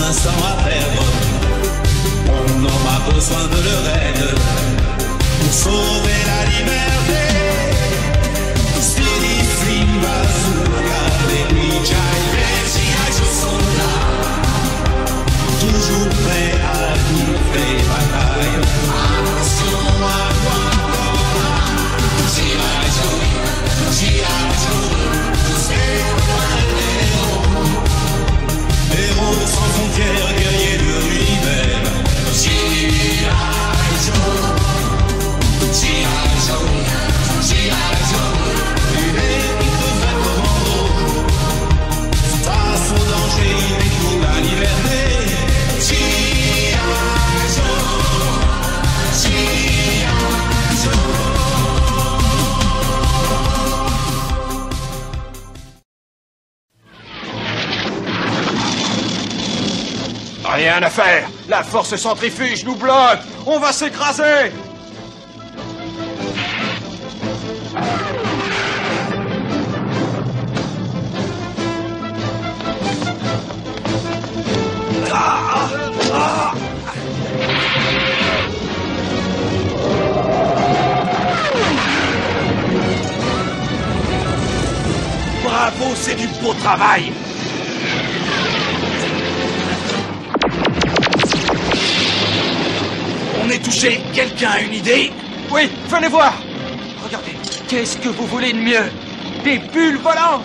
instant à perdre. On aura besoin de leur aide pour sauver la liberté. Speedy Flim, Bazooka, les Mijai, les G.I. Joe sont là, toujours prêts à livrer bataille. Attention à toi, G.I. Joe, G.I. Joe, c'est héros sans frontières, guerriers de lui-même. G.I. Joe, G.I. Joe, G.I. Joe, il est de vrai commando. Face au danger, il découvre la liberté. G.I. Joe, G.I. Joe. Rien à faire. La force centrifuge nous bloque. On va s'écraser. Bravo, c'est du beau travail. On est touché. Quelqu'un a une idée? Oui, venez voir. Regardez. Qu'est-ce que vous voulez de mieux? Des bulles volantes.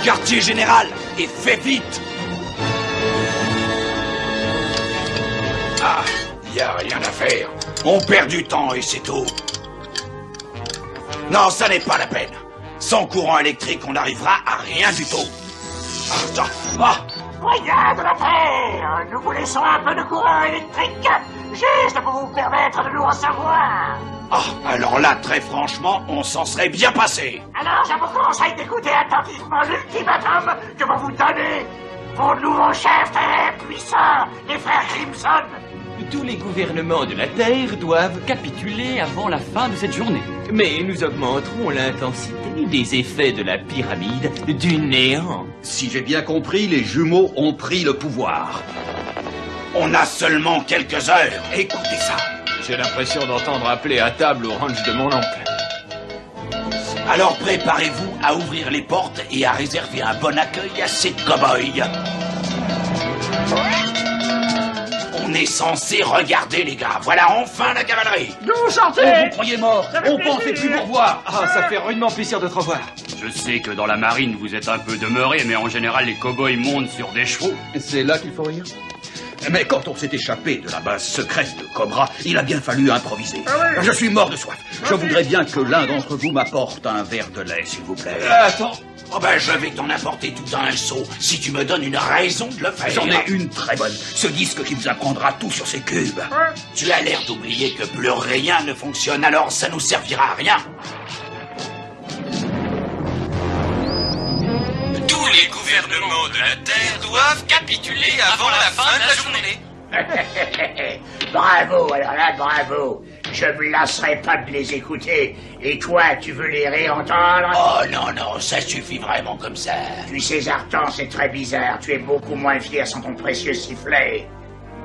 Quartier général, et fais vite! Ah, y a rien à faire. On perd du temps et c'est tout. Non, ça n'est pas la peine. Sans courant électrique, on n'arrivera à rien du tout. Rien de la terre! Nous vous laissons un peu de courant électrique, juste pour vous permettre de nous recevoir. Ah, alors là, très franchement, on s'en serait bien passé. Alors, je vous conseille d'écouter attentivement l'ultimatum que vont vous donner vos nouveaux chefs très puissants, les frères Crimson. Tous les gouvernements de la Terre doivent capituler avant la fin de cette journée. Mais nous augmenterons l'intensité des effets de la pyramide du néant. Si j'ai bien compris, les jumeaux ont pris le pouvoir. On a seulement quelques heures. Écoutez ça. J'ai l'impression d'entendre appeler à table au ranch de mon oncle. Alors préparez-vous à ouvrir les portes et à réserver un bon accueil à ces cow-boys. On est censé regarder, les gars. Voilà enfin la cavalerie. D'où vous sortez? Vous croyez mort? On pensait plus vous revoir. Ah, ça fait rudement plaisir de te revoir. Je sais que dans la marine, vous êtes un peu demeuré, mais en général, les cow-boys montent sur des chevaux. C'est là qu'il faut rire. Mais quand on s'est échappé de la base secrète de Cobra, il a bien fallu improviser. Je suis mort de soif. Je voudrais bien que l'un d'entre vous m'apporte un verre de lait, s'il vous plaît. Attends. Oh ben, je vais t'en apporter tout un seau, si tu me donnes une raison de le faire. J'en ai une très bonne. Ce disque qui vous apprendra tout sur ces cubes. Tu as l'air d'oublier que plus rien ne fonctionne, alors ça nous servira à rien. Tous les gouvernements de la Terre doivent capituler avant la fin de la journée. Bravo, alors là, bravo. Je me lasserai pas de les écouter. Et toi, tu veux les réentendre? Oh non, non, ça suffit vraiment comme ça. Tu sais, Artan, c'est très bizarre. Tu es beaucoup moins fier sans ton précieux sifflet.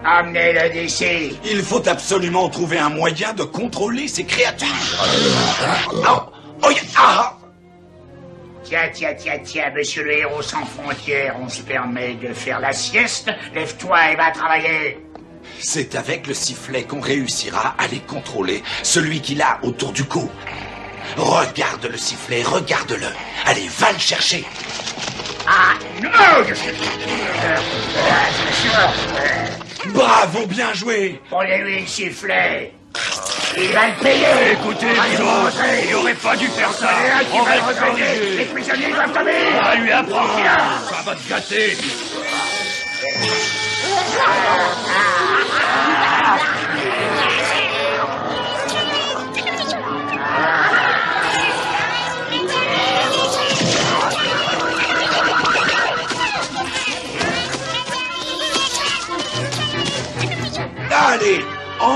Amenez-le d'ici. Il faut absolument trouver un moyen de contrôler ces créatures. Oh, oh, ah. Tiens, monsieur le héros sans frontières, on se permet de faire la sieste. Lève-toi et va travailler. C'est avec le sifflet qu'on réussira à les contrôler, celui qu'il a autour du cou. Regarde le sifflet, regarde-le. Allez, va le chercher. Ah, non! Bravo, bien joué. Prenez-lui le sifflet. Il va le payer. Écoutez, il n'aurait pas dû faire ça. On va le regretter. Les prisonniers doivent tomber. On va lui apprendre. Ça va te gâter.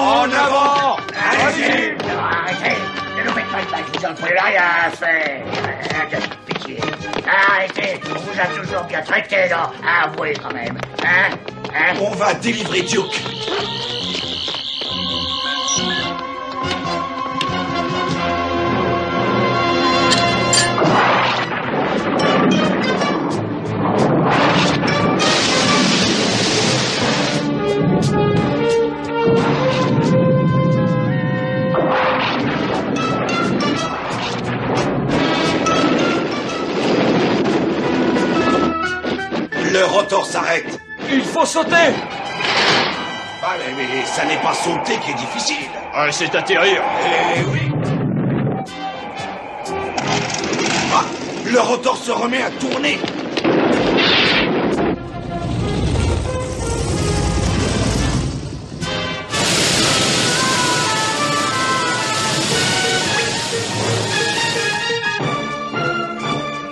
En avant! Allez-y! Non, arrêtez! Ne nous faites pas le bac, vous en trouvez rien à faire! Pitié! Arrêtez! On vous a toujours bien traité, non? Avouez quand même! Hein? On va délivrer Duke. Le rotor s'arrête. Il faut sauter! Ah, mais ça n'est pas sauter qui est difficile. Ah, c'est atterrir. Eh oui. Ah, le rotor se remet à tourner.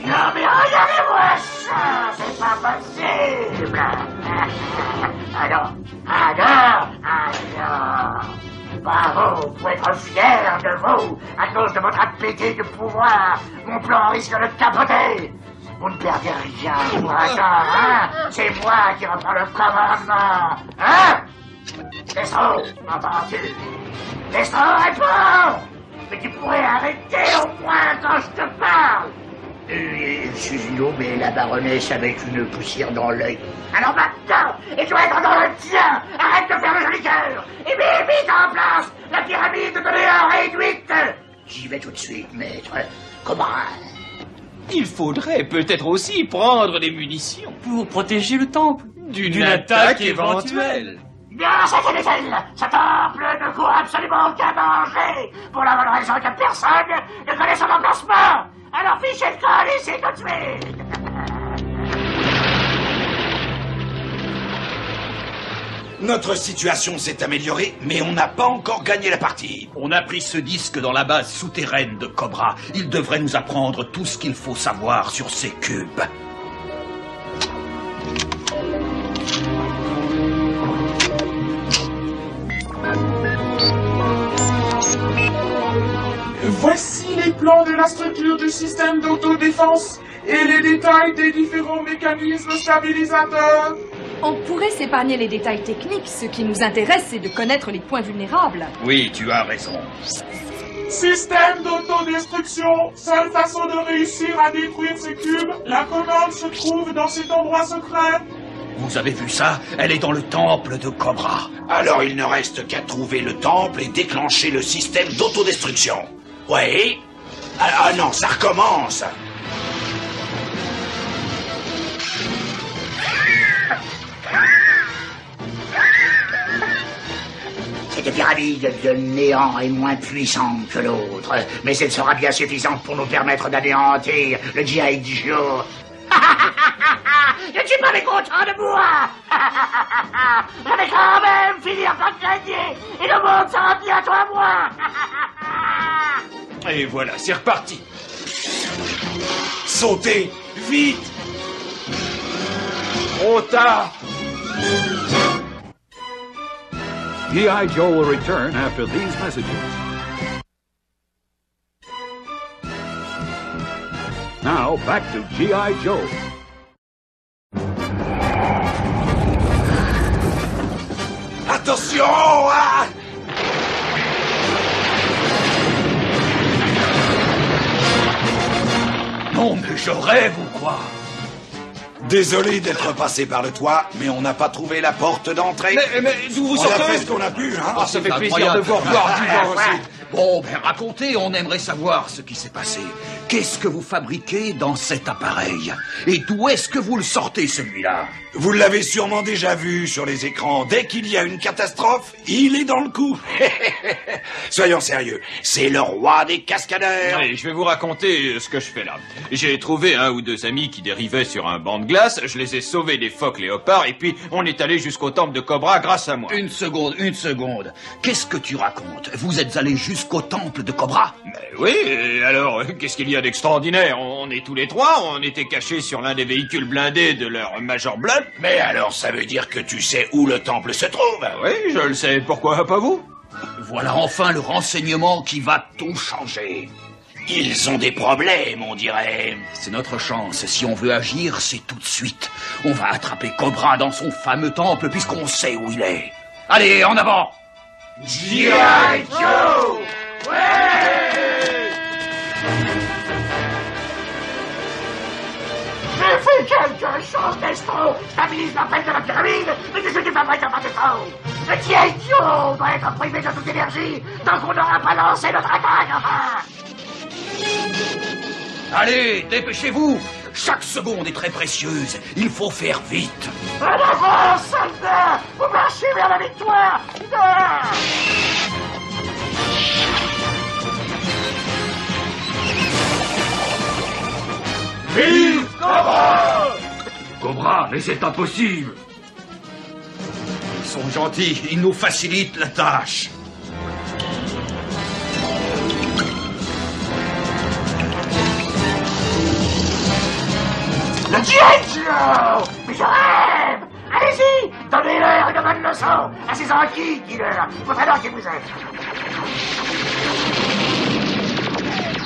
Non mais regardez-moi ça! C'est pas possible! Alors! Bravo, vous pouvez être fier de vous! À cause de votre appétit de pouvoir, mon plan risque de capoter! Vous ne perdez rien pour autant, hein? C'est moi qui reprends le commandement! Hein? Destro, m'entends-tu? Destro, réponds! Mais tu pourrais arrêter au moins quand je te parle! Excuse-nous, mais la baronesse avec une poussière dans l'œil. Alors maintenant, il doit être dans le tien. Arrête de faire le joli cœur. Et mets vite en place la pyramide de néant réduite. J'y vais tout de suite, maître. Comment? Il faudrait peut-être aussi prendre des munitions pour protéger le temple d'une attaque éventuelle. Non, c'est inutile. Ce temple ne court absolument aucun danger. Pour la bonne raison que personne ne connaît son emplacement. Alors fichez le camp, ici tout de suite. Notre situation s'est améliorée, mais on n'a pas encore gagné la partie. On a pris ce disque dans la base souterraine de Cobra. Il devrait nous apprendre tout ce qu'il faut savoir sur ces cubes. Voici les plans de la structure du système d'autodéfense et les détails des différents mécanismes stabilisateurs. On pourrait s'épargner les détails techniques. Ce qui nous intéresse, c'est de connaître les points vulnérables. Oui, tu as raison. Système d'autodestruction. Seule façon de réussir à détruire ces cubes, la commande se trouve dans cet endroit secret. Vous avez vu ça? Elle est dans le temple de Cobra. Alors il ne reste qu'à trouver le temple et déclencher le système d'autodestruction. Oui. Ah non, ça recommence. Cette pyramide de néant est moins puissante que l'autre, mais elle sera bien suffisante pour nous permettre d'anéantir le G.I. Joe. Je ne suis pas mécontent de moi. Je vais quand même finir par gagner et le monde sera bientôt à moi. Et voilà, c'est reparti. Sautez, vite. Trop tard. G.I. Joe will return after these messages. Now, back to G.I. Joe. Attention! Ah! Non, mais je rêve ou quoi? Désolé d'être passé par le toit, mais on n'a pas trouvé la porte d'entrée. Mais d'où vous on sortez? a fait ce qu'on a pu, hein. Ah, ça fait plaisir de vous revoir vivant aussi. Bon, ben racontez, on aimerait savoir ce qui s'est passé. Qu'est-ce que vous fabriquez dans cet appareil? Et d'où est-ce que vous le sortez, celui-là? Vous l'avez sûrement déjà vu sur les écrans. Dès qu'il y a une catastrophe, il est dans le coup. Soyons sérieux, c'est le roi des cascadeurs. Allez, je vais vous raconter ce que je fais là. J'ai trouvé un ou deux amis qui dérivaient sur un banc de glace, je les ai sauvés des phoques léopards, et puis on est allé jusqu'au temple de Cobra grâce à moi. Une seconde. Qu'est-ce que tu racontes? Vous êtes allé jusqu'au temple de Cobra? Mais oui, et alors, qu'est-ce qu'il y a d'extraordinaire? On est tous les trois, on était cachés sur l'un des véhicules blindés de leur Major Blood. Mais alors, ça veut dire que tu sais où le temple se trouve? Oui, je le sais, pourquoi pas vous? Voilà enfin le renseignement qui va tout changer. Ils ont des problèmes, on dirait. C'est notre chance. Si on veut agir, c'est tout de suite. On va attraper Cobra dans son fameux temple puisqu'on sait où il est. Allez, en avant! G.I. Joe! Ouais! Mais fais quelque chose, Destro! Stabilise la peine de la pyramide, mais que je ne fabrique pas Destro! Le G.I. Joe doit être privé de toute énergie tant qu'on n'aura pas lancé notre attaque, enfin! Allez, dépêchez-vous! Chaque seconde est très précieuse. Il faut faire vite. En avant, soldats! Vous marchez vers la victoire! Vive Cobra! Cobra, mais c'est impossible! Ils sont gentils, ils nous facilitent la tâche. Le G.I. Joe! Mais je rêve! Allez-y! Donnez-leur une bonne leçon à ces enquis, killer! Votre alors qui vous êtes!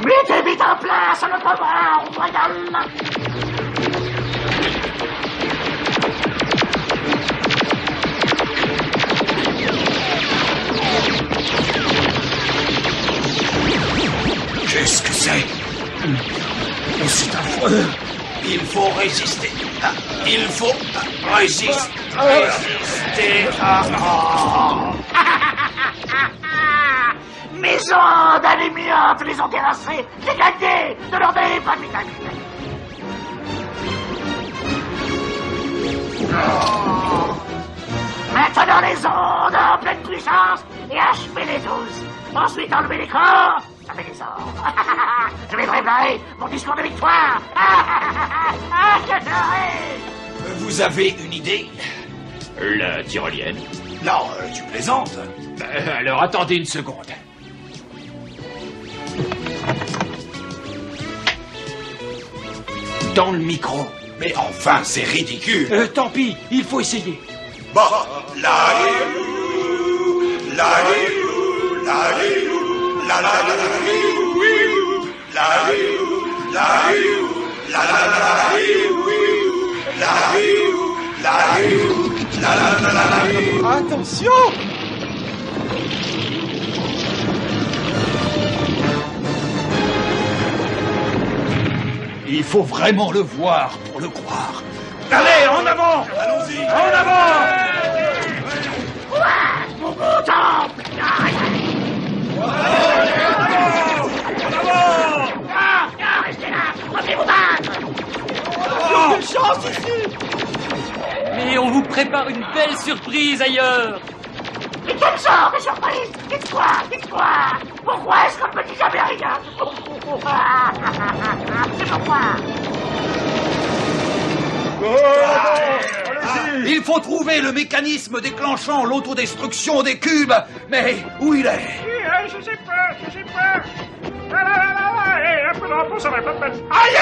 Mettez vite en place notre bras royal! Qu'est-ce que c'est? C'est affreux. Il faut résister. Il faut résister. Mes ondes allumiantes les ont terrassés. J'ai gagné de leur donner pas de vitamine. Maintenant les ondes en pleine puissance et achevez-les tous. Ensuite enlevez les corps. Ça fait des sorts. Je vais préparer mon discours de victoire. Vous avez une idée? La tyrolienne. Non, tu plaisantes. Alors attendez une seconde. Dans le micro. Mais enfin, c'est ridicule. Tant pis, il faut essayer. Bon, la Attention! Il faut vraiment le voir pour le croire. Allez, en avant! Allons-y! En avant! Mon beau temple! Restez là! Revenez vous battre! Quelle chance ici! Mais on vous prépare une belle surprise ailleurs! Mais quelle sorte de surprise! Dites-moi! Pourquoi est-ce qu'on ne me dit jamais rien? C'est pourquoi? Il faut trouver le mécanisme déclenchant l'autodestruction des cubes. Mais où il est? Je sais pas. Un peu de repos, ça va pas mal. Aïe!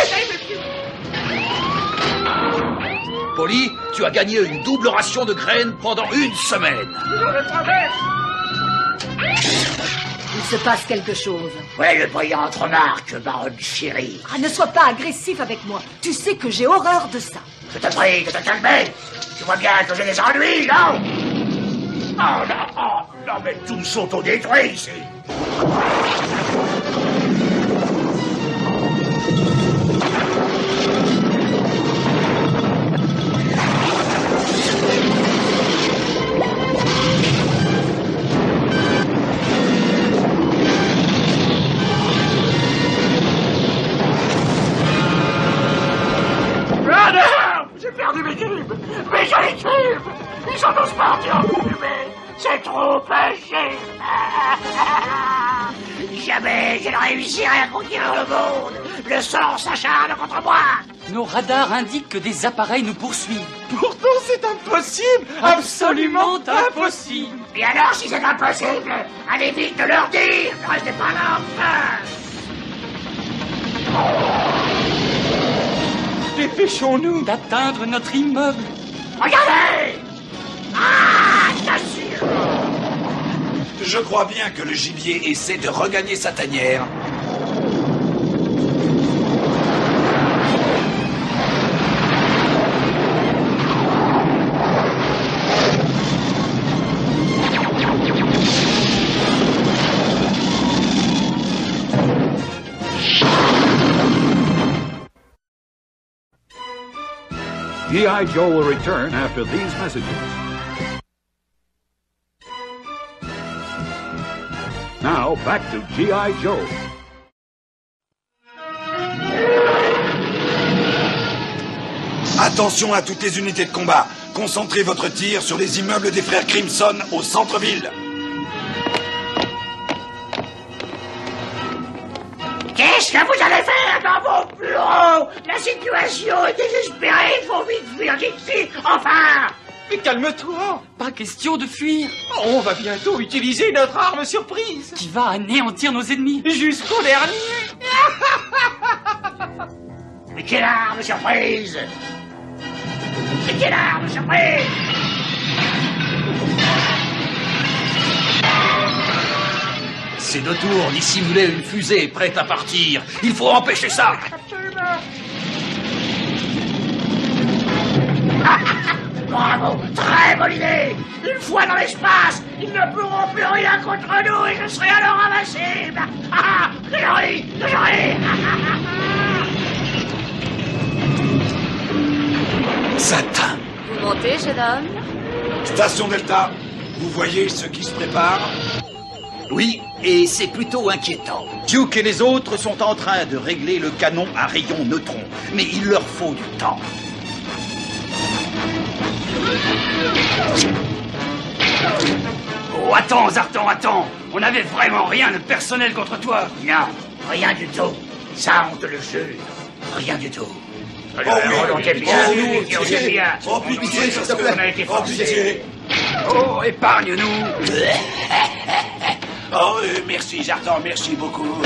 Polly, tu as gagné une double ration de graines pendant 1 semaine. Il se passe quelque chose. Ouais, le brillante remarque, baronne chérie. Ah, ne sois pas agressif avec moi. Tu sais que j'ai horreur de ça. Je te prie de te calmer. Tu vois bien que j'ai des ennuis, non? Oh non, mais tous sont au détruit ici. J'ai perdu mes cubes! Mes jolis cubes! Ils sont tous partis en fumée! C'est trop facile! Jamais je ne réussirai à conquérir le monde! Le sort s'acharne contre moi! Nos radars indiquent que des appareils nous poursuivent. Pourtant, c'est impossible! Absolument impossible! Et alors, si c'est impossible, allez vite de leur dire! Ne restez pas là, enfin! Dépêchons-nous d'atteindre notre immeuble. Regardez! Ah, je t'assure! Je crois bien que le gibier essaie de regagner sa tanière. G.I. Joe will return after these messages. Now, back to G.I. Joe. Attention à toutes les unités de combat. Concentrez votre tir sur les immeubles des frères Crimson au centre-ville. Qu'est-ce que vous allez faire dans vos bureaux? La situation est désespérée, il faut vite fuir d'ici, enfin! Mais calme-toi, pas question de fuir. On va bientôt utiliser notre arme surprise. Qui va anéantir nos ennemis jusqu'au dernier. Mais quelle arme surprise? Mais quelle arme surprise? Ces deux tours dissimulaient une fusée prête à partir. Il faut empêcher ça. Absolument. Bravo, très bonne idée. Une fois dans l'espace, ils ne pourront plus rien contre nous et je serai alors invincible. Théorie, théorie. Satan. Vous montez, jeune homme? Station Delta, vous voyez ce qui se prépare? Oui, et c'est plutôt inquiétant. Duke et les autres sont en train de régler le canon à rayon neutron, mais il leur faut du temps. Oh, attends, Zartan, attends. On n'avait vraiment rien de personnel contre toi. Non, rien du tout. Ça, on te le jure. Rien du tout. Alors, on t'est bien, on t'est bien. Oh, pitié, s'il te plaît. On a été Oh, forcés. pitié. Oh, épargne-nous. Oh, merci, Zartan, merci beaucoup.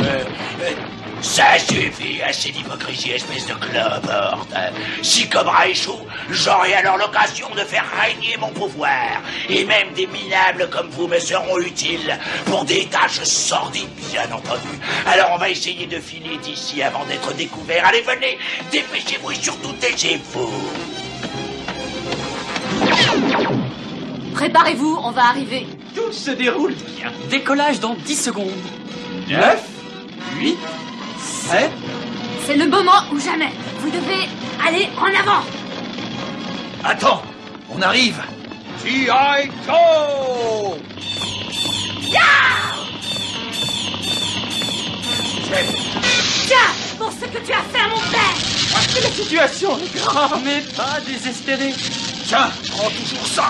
Ça suffit, assez d'hypocrisie, espèce de cloporte. Si Cobra échoue, j'aurai alors l'occasion de faire régner mon pouvoir. Et même des minables comme vous me seront utiles pour des tâches sordides, bien entendu. Alors on va essayer de filer d'ici avant d'être découvert. Allez, venez, dépêchez-vous et surtout taisez-vous. Préparez-vous, on va arriver. Tout se déroule bien. Décollage dans 10 secondes. 9, 8, 7... C'est le moment ou jamais. Vous devez aller en avant. Attends, on arrive. G.I. Joe! Tiens, pour ce que tu as fait à mon père. La situation est grave, mais pas désespérée. Tiens, prends toujours ça.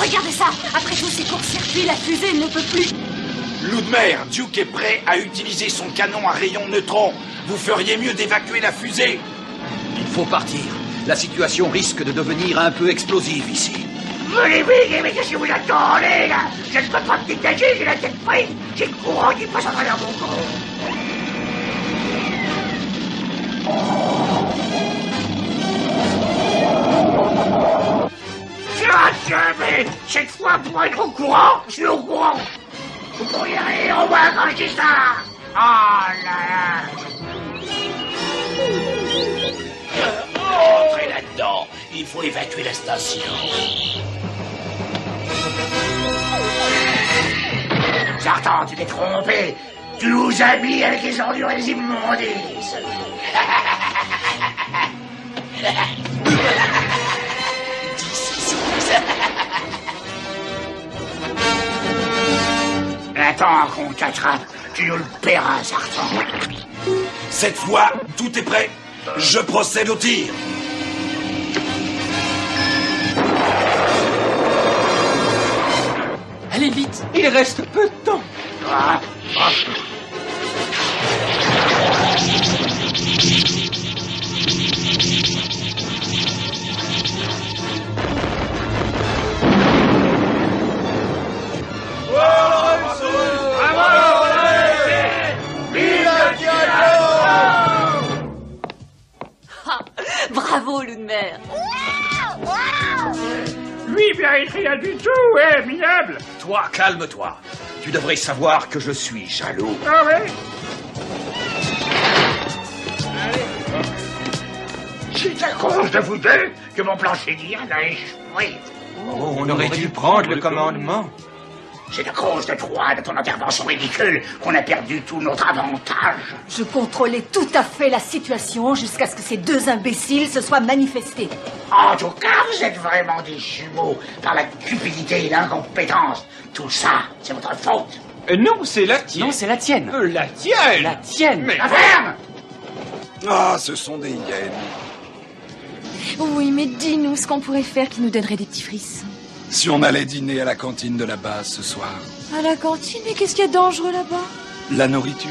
Regardez ça. Après tous ces courts-circuits, la fusée ne peut plus. Loup de mer, Duke est prêt à utiliser son canon à rayon neutron. Vous feriez mieux d'évacuer la fusée. Il faut partir. La situation risque de devenir un peu explosive ici. Venez vite, mais qu'est-ce que vous attendez, là? Je ne peux pas me dégager, j'ai la tête prise. J'ai le courant qui passe à travers mon corps. Mais cette fois, pour être au courant, je suis au courant. Vous pourriez rire au moins quand je dis ça. Oh là là. Entrez là-dedans. Il faut évacuer la station. Zartan, tu t'es trompé. Tu nous as mis avec les ordures et les immondices. Attends qu'on t'attrape, tu nous le paieras, Zartan. Cette fois, tout est prêt. Je procède au tir. Allez vite, il reste peu de temps. Bravo, loup de mer. Lui mérite rien rien du tout, minable. Toi, calme-toi. Tu devrais savoir que je suis jaloux. Ah ouais? C'est à cause de vous deux que mon plancher d'hier a échoué. Oh, on aurait dû prendre le commandement. C'est à cause de toi, de ton intervention ridicule, qu'on a perdu tout notre avantage. Je contrôlais tout à fait la situation jusqu'à ce que ces deux imbéciles se soient manifestés. En tout cas, vous êtes vraiment des jumeaux par la cupidité et l'incompétence. Tout ça, c'est votre faute. Non, c'est la tienne. Non, c'est la tienne. La tienne. La tienne. Mais la ferme. Ah, ce sont des hyènes. Oui, mais dis-nous ce qu'on pourrait faire qui nous donnerait des petits frissons. Si on allait dîner à la cantine de la base ce soir. À la cantine? Et qu'est-ce qu'il y a de dangereux là-bas? La nourriture.